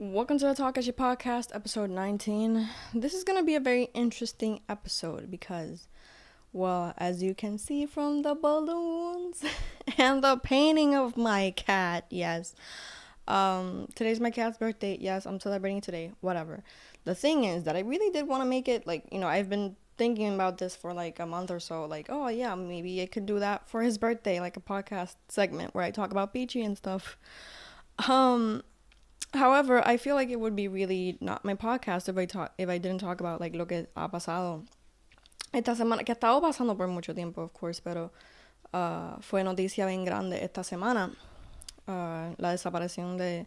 Welcome to the TALKESHI podcast, episode 19. This is going to be a very interesting episode because, well, as you can see from the balloons and the painting of my cat, yes. Today's my cat's birthday. Yes, I'm celebrating today. Whatever. The thing is that I really did want to make it, I've been thinking about this for like a month or so. Like, oh, yeah, maybe I could do that for his birthday, like a podcast segment where I talk about Peachy and stuff. However, I feel like it would be really not my podcast if I didn't talk about like lo que ha pasado esta semana, que ha estado pasando por mucho tiempo, of course, pero fue noticia bien grande esta semana, la desaparición de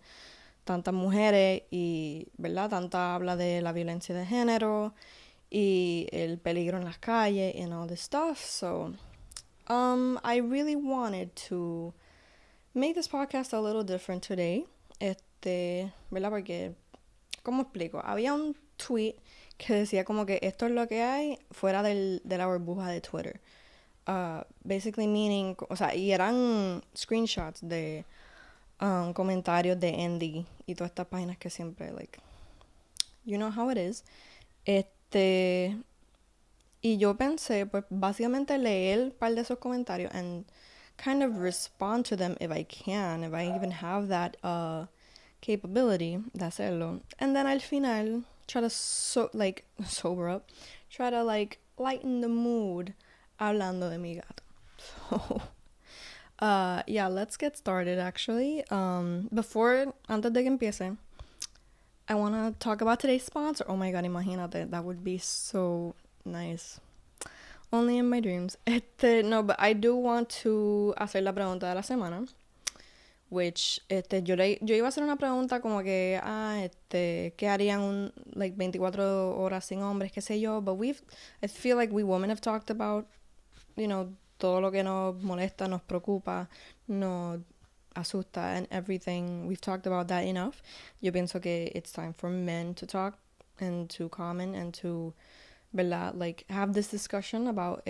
tantas mujeres y, ¿verdad? Tanta habla de la violencia de género y el peligro en las calles and all this stuff. So, I really wanted to make this podcast a little different today. ¿Verdad? Porque, ¿cómo explico? Había un tweet que decía como que esto es lo que hay fuera de la burbuja de Twitter. Basically meaning, o sea, y eran screenshots de comentarios de Andy y todas estas páginas que siempre, like, you know how it is. Y yo pensé, pues, básicamente leer un par de esos comentarios and kind of respond to them if I can, if I even have that, capability de hacerlo. And then al final try to sober up, try to like lighten the mood hablando de mi gato. So yeah, let's get started actually. Antes de que empiece, I want to talk about today's sponsor. Oh my god, imagínate, that would be so nice. Only in my dreams. No, but I do want to hacer la pregunta de la semana. Which, yo iba a hacer una pregunta como que, ¿qué harían 24 horas sin hombres, qué sé yo? But I feel like we women have talked about, todo lo que nos molesta, nos preocupa, nos asusta and everything. We've talked about that enough. Yo pienso que it's time for men to talk and to comment and to, ¿verdad? Like, have this discussion about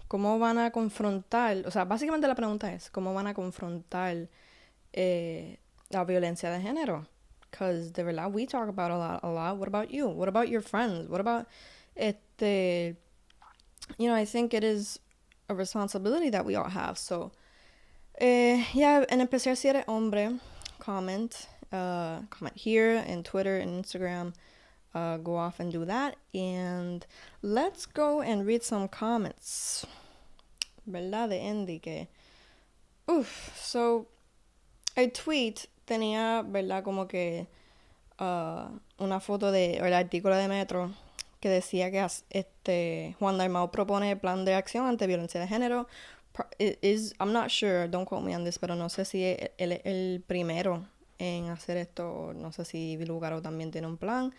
cómo van a confrontar, o sea, básicamente la pregunta es, ¿cómo van a confrontar la violencia de género? Because, de verdad, we talk about a lot. What about you? What about your friends? What about, I think it is a responsibility that we all have. So, yeah, en especial si eres hombre, comment here in Twitter and Instagram. Go off and do that. And let's go and read some comments. ¿Verdad? De Andy que... So, el tweet tenía, ¿verdad? Como que una foto el artículo de Metro que decía que Juan Dalmau propone plan de acción ante violencia de género. I'm not sure, don't quote me on this, pero no sé si él es el primero en hacer esto. No sé si Vilugaro también tiene un plan.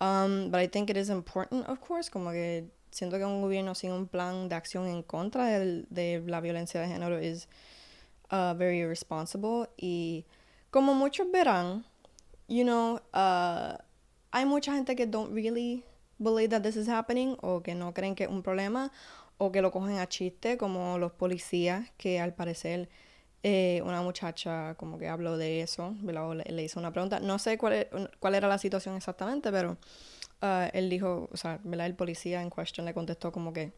But I think it is important, of course, como que siento que un gobierno sin un plan de acción en contra de la violencia de género is very irresponsible. Y como muchos verán, hay mucha gente que don't really believe that this is happening o que no creen que es un problema o que lo cogen a chiste, como los policías que al parecer una muchacha como que habló de eso, le hizo una pregunta. No sé cuál era la situación exactamente, pero él dijo, o sea, ¿verdad? El policía en question le contestó como que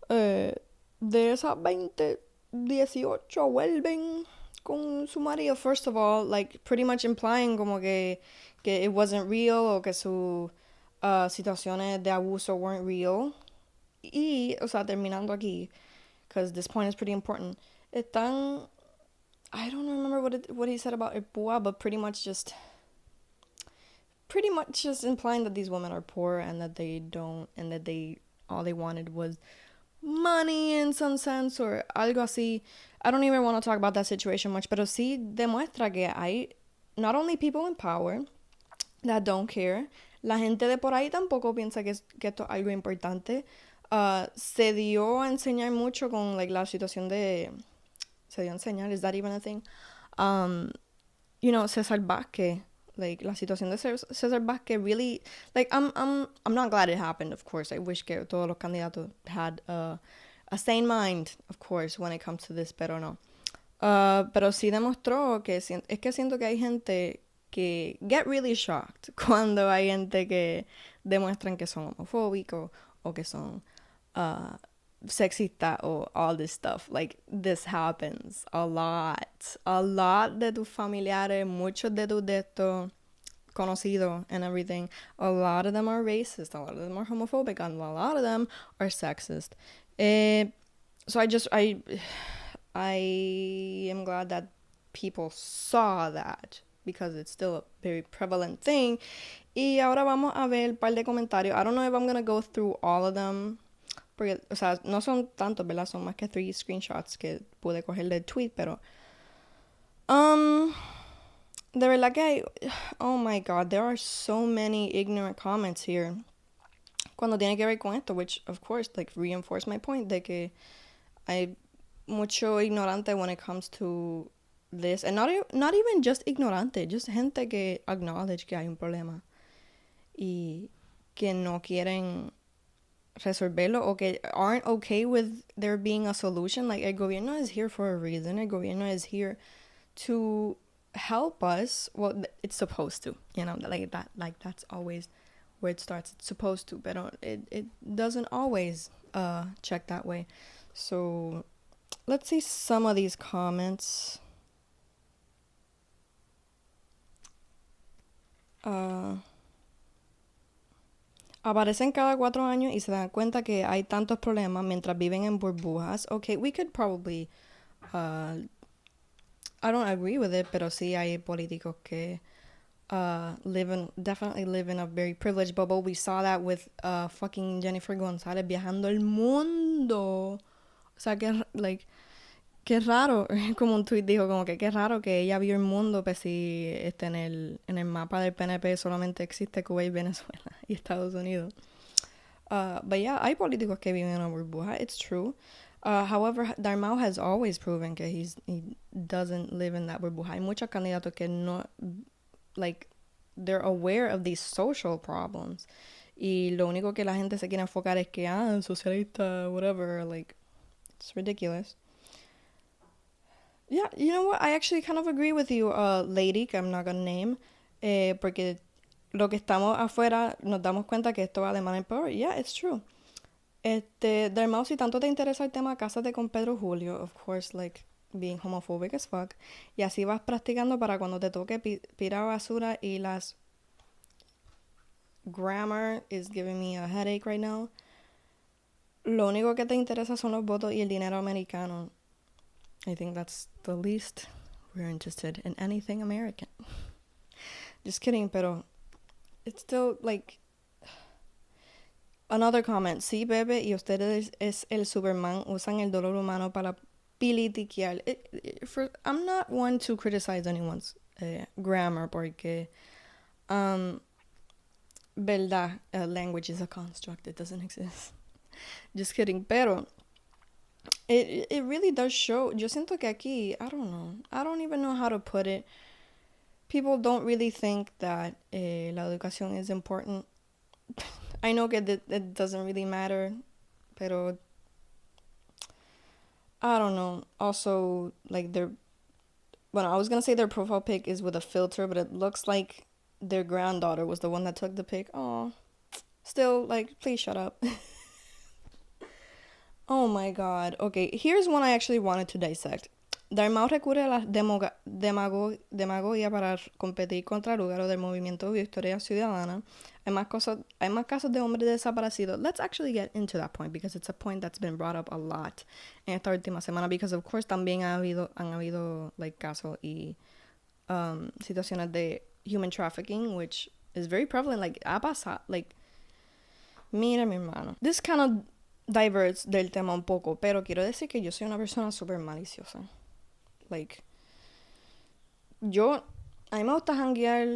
de esas 20, 18 vuelven con su marido. First of all, like pretty much implying como que it wasn't real o que sus situaciones de abuso weren't real. Y, o sea, terminando aquí, because this point is pretty important. I don't remember what he said about Ipua, but pretty much just implying that these women are poor and that all they wanted was money in some sense or algo así. I don't even want to talk about that situation much, pero sí demuestra que hay not only people in power that don't care, la gente de por ahí tampoco piensa que esto es algo importante. Se dio a enseñar mucho con la situación de... Se dio a enseñar, is that even a thing? César Vázquez, la situación de César Vázquez really, I'm not glad it happened, of course. I wish que todos los candidatos had a sane mind, of course, when it comes to this, pero no. Pero sí demostró que es que siento que hay gente que get really shocked cuando hay gente que demuestran que son homofóbicos o que son uh, sexistas o all this stuff. Like, this happens a lot. A lot de tus familiares, muchos de tus de estos conocidos and everything, a lot of them are racist, a lot of them are homophobic, and a lot of them are sexist. So I am glad that people saw that because it's still a very prevalent thing. Y ahora vamos a ver un par de comentarios. I don't know if I'm gonna go through all of them. Porque, o sea, no son tantos, ¿verdad? Son más que 3 screenshots que pude coger del tweet, pero... de verdad que hay... Oh my God, there are so many ignorant comments here. Cuando tiene que ver con esto, which, of course, like, reinforce my point de que hay mucho ignorante when it comes to this. And not even just ignorante, just gente que acknowledge que hay un problema. Y que no quieren resolverlo o que aren't okay with there being a solution. Like, el gobierno is here for a reason. El gobierno is here to help us. Well, it's supposed to, you know, like that's always where it starts. It's supposed to, but it doesn't always check that way. So let's see some of these comments. Aparecen cada 4 años y se dan cuenta que hay tantos problemas mientras viven en burbujas. Okay, we could probably... I don't agree with it, pero sí hay políticos que definitely live in a very privileged bubble. We saw that with fucking Jennifer González viajando el mundo. O sea, que, like, qué raro, como un tweet dijo, como que qué raro que ella vio el mundo, pues si en el mapa del PNP solamente existe Cuba y Venezuela y Estados Unidos. But yeah, hay políticos que viven en una burbuja, it's true. However, Dalmau has always proven que he doesn't live in that burbuja. Hay muchos candidatos que no, like, they're aware of these social problems. Y lo único que la gente se quiere enfocar es que, socialista, whatever, like, it's ridiculous. Yeah, you know what? I actually kind of agree with you, lady, que I'm not gonna name, porque lo que estamos afuera nos damos cuenta que esto va de mal en peor. Yeah, it's true. Dalmau, si tanto te interesa el tema, cásate con Pedro Julio, of course, like, being homophobic as fuck. Y así vas practicando para cuando te toque pirar basura y las... Grammar is giving me a headache right now. Lo único que te interesa son los votos y el dinero americano. I think that's the least we're interested in anything American. Just kidding, pero it's still like... Another comment. Sí, bebe, y ustedes es el Superman. Usan el dolor humano para politiquear. I'm not one to criticize anyone's grammar porque... verdad, language is a construct. It doesn't exist. Just kidding. Pero... It really does show. Yo siento que aquí, I don't know. I don't even know how to put it. People don't really think that la educación is important. I know that it doesn't really matter, pero I don't know. Also, like I was gonna say their profile pic is with a filter, but it looks like their granddaughter was the one that took the pic. Oh, still, like, please shut up. Oh my God. Okay, here's one I actually wanted to dissect. Dalmau recurre a la demagogia para competir contra Lugaro del movimiento Victoria Ciudadana. Hay más casos de hombres desaparecidos. Let's actually get into that point because it's a point that's been brought up a lot en esta última semana because of course también han habido like casos y situaciones de human trafficking, which is very prevalent. Like, ha pasado, like, mira mi hermano. This kind of diverts del tema un poco, pero quiero decir que yo soy una persona súper maliciosa. Like, a mí me gusta janguear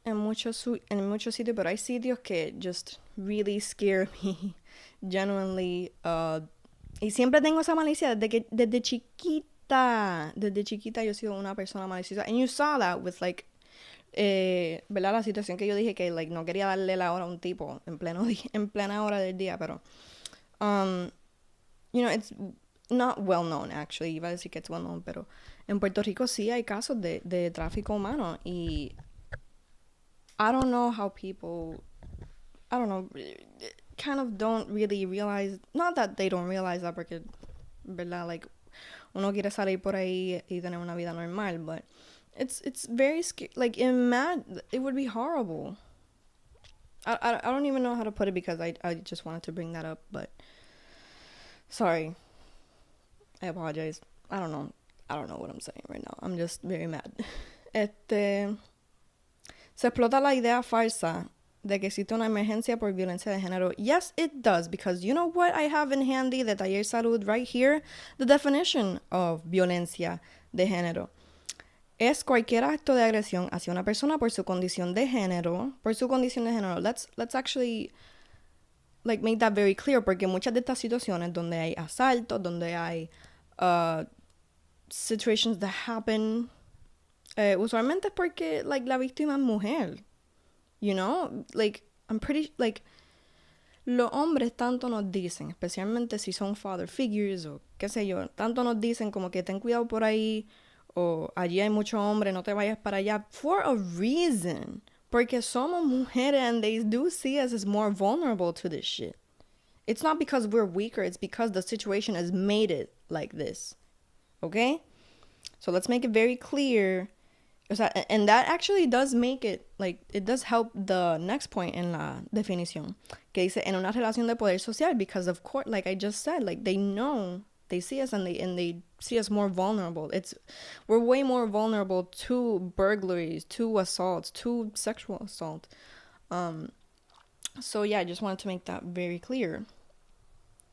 en muchos sitios, pero hay sitios que just really scare me, genuinely. Y siempre tengo esa malicia desde chiquita yo he sido una persona maliciosa. And you saw that with, like, ¿verdad? La situación que yo dije que, like, no quería darle la hora a un tipo en plena hora del día, pero... you know, not well known, actually. Iba a decir que it's well known, pero en Puerto Rico sí hay casos de tráfico humano. Y I don't know how people, I don't know, kind of don't really realize, not that they don't realize that, porque, ¿verdad? Like, uno quiere salir por ahí y tener una vida normal, but it's very scary. Like, it would be horrible. I don't even know how to put it because I just wanted to bring that up, but sorry. I apologize. I don't know what I'm saying right now. I'm just very mad. Se explota la idea falsa de que existe una emergencia por violencia de género. Yes, it does, because you know what I have in handy de Taller Salud right here? The definition of violencia de género. Es cualquier acto de agresión hacia una persona por su condición de género. Por su condición de género. Let's actually like make that very clear, porque muchas de estas situaciones donde hay asaltos, donde hay situations that happen, usualmente es porque like la víctima es mujer. You know, like I'm pretty like los hombres tanto nos dicen, especialmente si son father figures o qué sé yo, tanto nos dicen como que ten cuidado por ahí o allí hay mucho hombre, no te vayas para allá, for a reason. Porque somos mujeres and they do see us as more vulnerable to this shit. It's not because we're weaker, it's because the situation has made it like this. Okay? So let's make it very clear. O sea, and that actually does make it, like, it does help the next point in la definición. Que dice, en una relación de poder social, because of course, like I just said, like, they know, they see us and they see us more vulnerable. We're way more vulnerable to burglaries, to assaults, to sexual assault. So yeah, I just wanted to make that very clear.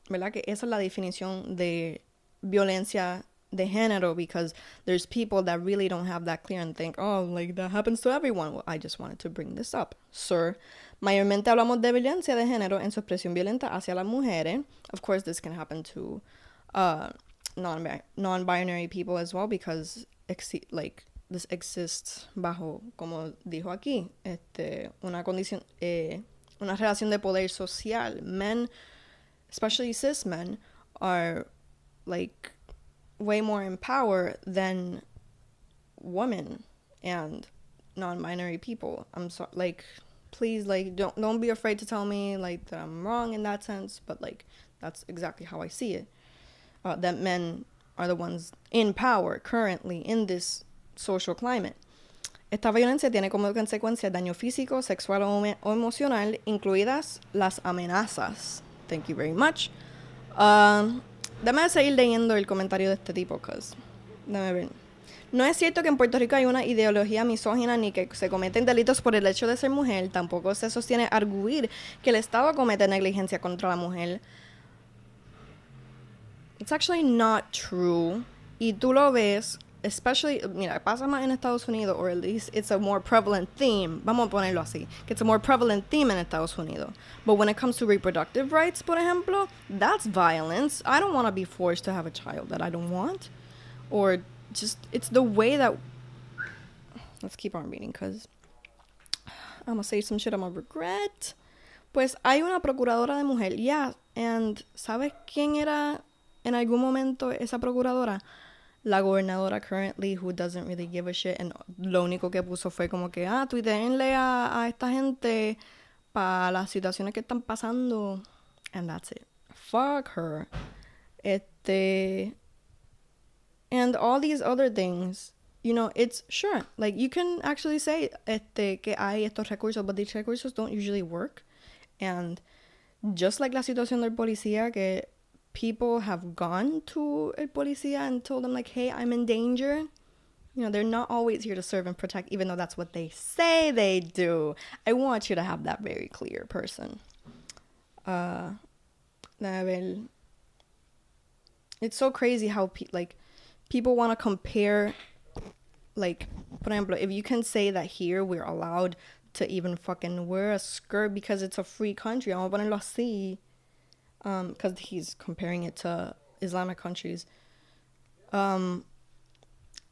¿Verdad? Que esa es la definición de violencia de género, because there's people that really don't have that clear and think, oh, like that happens to everyone. Well, I just wanted to bring this up. Sir, mayormente hablamos de violencia de género en su expresión violenta hacia las mujeres. Of course, this can happen to non-binary people as well, because like this exists bajo, como dijo aquí, una condición, una relación de poder social. Men, especially cis men, are like way more in power than women and non-binary people. I'm sorry, like, please, like, don't be afraid to tell me like that I'm wrong in that sense, but like that's exactly how I see it. That men are the ones in power currently in this social climate. Esta violencia tiene como consecuencia daño físico, sexual o emocional, incluidas las amenazas. Thank you very much. Dame seguir leyendo el comentario de este tipo, dame ver. No es cierto que en Puerto Rico hay una ideología misógina ni que se cometen delitos por el hecho de ser mujer. Tampoco se sostiene arguir que el Estado comete negligencia contra la mujer. It's actually not true. Y tú lo ves, especially, mira, pasa más en Estados Unidos, or at least it's a more prevalent theme. Vamos a ponerlo así, que it's a more prevalent theme en Estados Unidos. But when it comes to reproductive rights, por ejemplo, that's violence. I don't want to be forced to have a child that I don't want. Or just, it's the way that, let's keep on reading, because I'm going to say some shit I'm going to regret. Pues hay una procuradora de mujer, yeah, and ¿sabes quién era en algún momento esa procuradora? La gobernadora currently, who doesn't really give a shit, and lo único que puso fue como que, tuiteenle a esta gente para las situaciones que están pasando, and that's it. Fuck her. And all these other things, you know, it's sure, like, you can actually say que hay estos recursos, but these recursos don't usually work. And just like la situación del policía, que people have gone to el policía and told them, like, hey, I'm in danger. You know, they're not always here to serve and protect, even though that's what they say they do. I want you to have that very clear, person. It's so crazy how, people want to compare, like, por ejemplo, if you can say that here we're allowed to even fucking wear a skirt because it's a free country, vamos a ponerlo así, because he's comparing it to Islamic countries.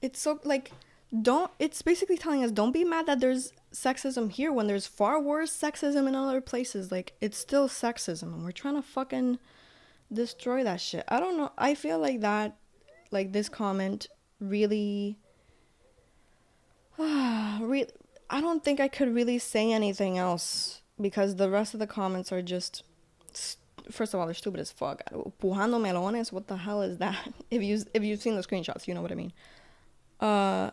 It's so, like, it's basically telling us, don't be mad that there's sexism here when there's far worse sexism in other places. Like, it's still sexism, and we're trying to fucking destroy that shit. I don't know. I feel like that, like this comment really, I don't think I could really say anything else because the rest of the comments are just, first of all, they're stupid as fuck. Pujando melones, what the hell is that? If you've seen the screenshots, you know what I mean. I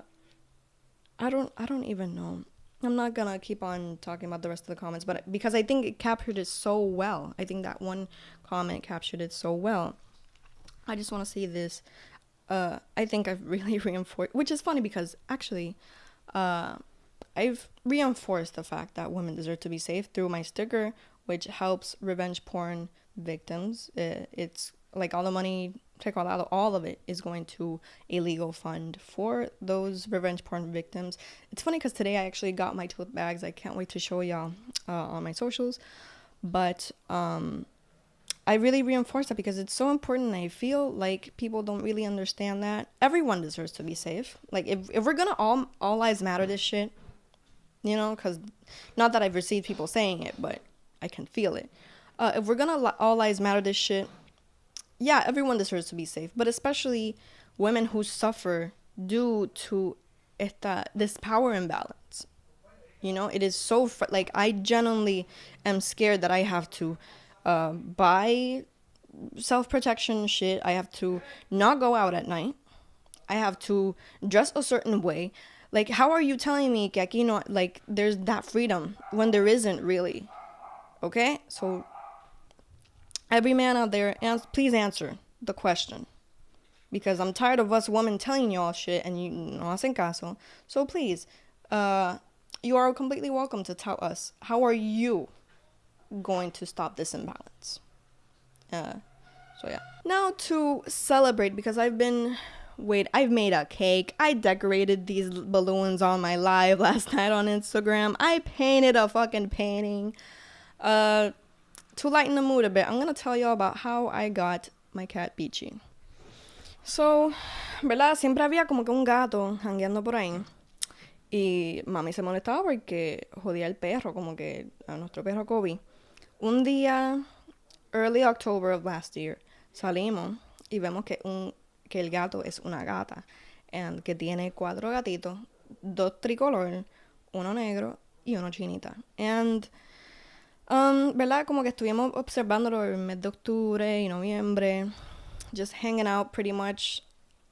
don't even know. I'm not gonna keep on talking about the rest of the comments, but because I think it captured it so well. I think that one comment captured it so well. I just want to say this. I think I've really reinforced, which is funny because actually, I've reinforced the fact that women deserve to be safe through my sticker, which helps revenge porn victims. It's like all the money, all of it is going to a legal fund for those revenge porn victims. It's funny because today I actually got my tote bags. I can't wait to show y'all on my socials. But I really reinforce that because it's so important. I feel like people don't really understand that. Everyone deserves to be safe. Like, if we're gonna all lives matter this shit, you know, because not that I've received people saying it, but I can feel it. If we're gonna all lives matter this shit, yeah, everyone deserves to be safe, but especially women who suffer due to this power imbalance. You know, it is so like I genuinely am scared that I have to buy self-protection shit. I have to not go out at night. I have to dress a certain way. Like, how are you telling me que aquí no, like, there's that freedom when there isn't really? Okay, so every man out there, please answer the question. Because I'm tired of us women telling y'all shit and you no hacen caso. So please, you are completely welcome to tell us, how are you going to stop this imbalance? So yeah. Now to celebrate, because I've made a cake. I decorated these balloons on my live last night on Instagram. I painted a fucking painting. To lighten the mood a bit, I'm gonna tell y'all about how I got my cat Peachy. So, ¿verdad? Siempre había como que un gato jangueando por ahí. Y mami se molestaba porque jodía el perro, como que a nuestro perro Kobe. Un día, early October of last year, salimos y vemos que el gato es una gata. And que tiene 4 gatitos, 2 tricolor, uno negro y uno chinita. And ¿verdad? Como que estuvimos observándolo el mes de octubre y noviembre, just hanging out pretty much.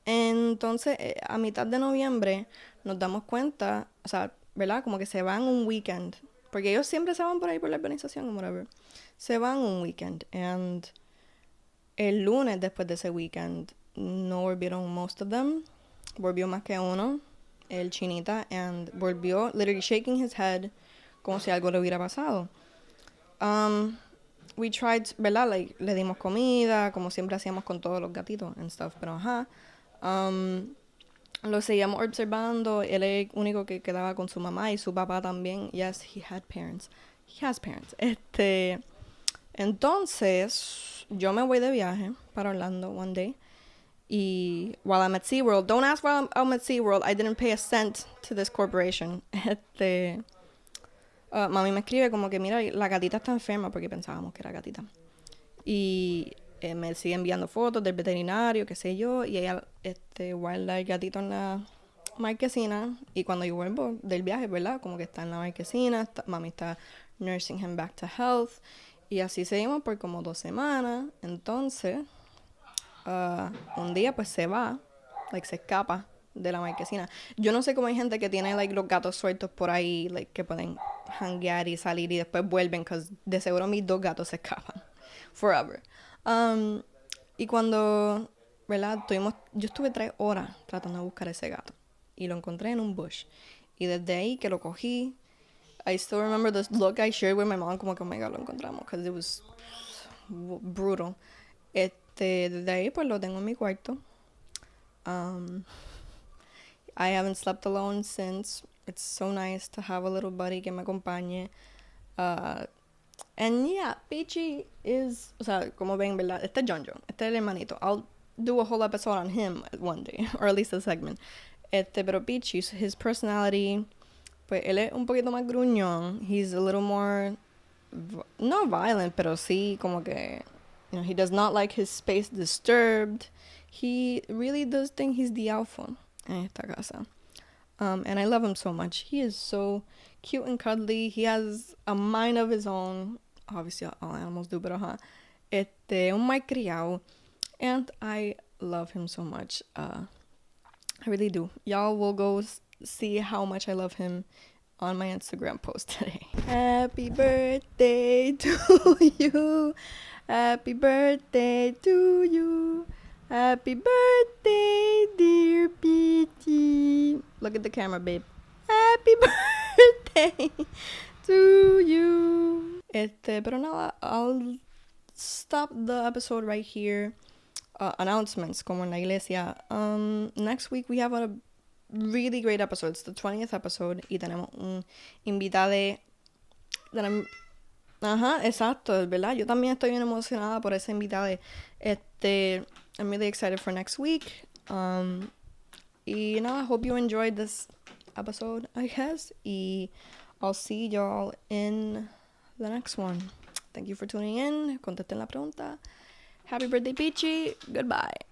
Entonces, a mitad de noviembre nos damos cuenta, o sea, ¿verdad? Como que se van un weekend, porque ellos siempre se van por ahí por la organización o whatever. Se van un weekend, and el lunes después de ese weekend no volvieron most of them, volvió más que uno, el chinita, and volvió literally shaking his head como si algo le hubiera pasado. We tried, ¿verdad? Like, le dimos comida, como siempre hacíamos con todos los gatitos and stuff, pero ajá. Lo seguíamos observando. Él es el único que quedaba con su mamá y su papá también. Yes, he had parents. He has parents. Entonces, yo me voy de viaje para Orlando one day. Y while I'm at SeaWorld, don't ask why I'm at SeaWorld. I didn't pay a cent to this corporation. Mami me escribe como que, mira, la gatita está enferma, porque pensábamos que era gatita. Y me sigue enviando fotos del veterinario, qué sé yo, y ella guarda el gatito en la marquesina. Y cuando yo vuelvo del viaje, ¿verdad? Como que está en la marquesina, mami está nursing him back to health. Y así seguimos por como 2 semanas. Entonces, un día pues se va, like se escapa de la marquesina. Yo no sé cómo hay gente que tiene like los gatos sueltos por ahí, like que pueden hanguear y salir y después vuelven, because de seguro mis 2 gatos se escapan forever. Y cuando, ¿verdad? Yo estuve 3 horas tratando de buscar ese gato y lo encontré en un bush. Y desde ahí que lo cogí, I still remember the look I shared with my mom, como que, oh my God, lo encontramos, because it was brutal. Desde ahí pues lo tengo en mi cuarto. I haven't slept alone since. It's so nice to have a little buddy que me acompañe. And yeah, Peachy is, o sea, como ven, ¿verdad? Este es Jonjo, este es el hermanito. I'll do a whole episode on him one day, or at least a segment. Pero Peachy, his personality, pues él es un poquito más gruñón. He's a little more, no violent, pero sí como que he does not like his space disturbed. He really does think he's the alpha en esta casa. And I love him so much. He is so cute and cuddly. He has a mind of his own. Obviously, all animals do, but un malcriado. And I love him so much. I really do. Y'all will go see how much I love him on my Instagram post today. Happy birthday to you. Happy birthday to you. Happy birthday, dear Peachy. Look at the camera, babe. Happy birthday to you. Pero nada, I'll stop the episode right here. Announcements, como en la iglesia. Next week we have a really great episode. It's the 20th episode. Y tenemos un invitado. Ajá, exacto, ¿verdad? Yo también estoy bien emocionada por ese invitado. I'm really excited for next week. Y nada, I hope you enjoyed this episode, I guess. Y I'll see y'all in the next one. Thank you for tuning in. Contesten la pregunta. Happy birthday, Peachy. Goodbye.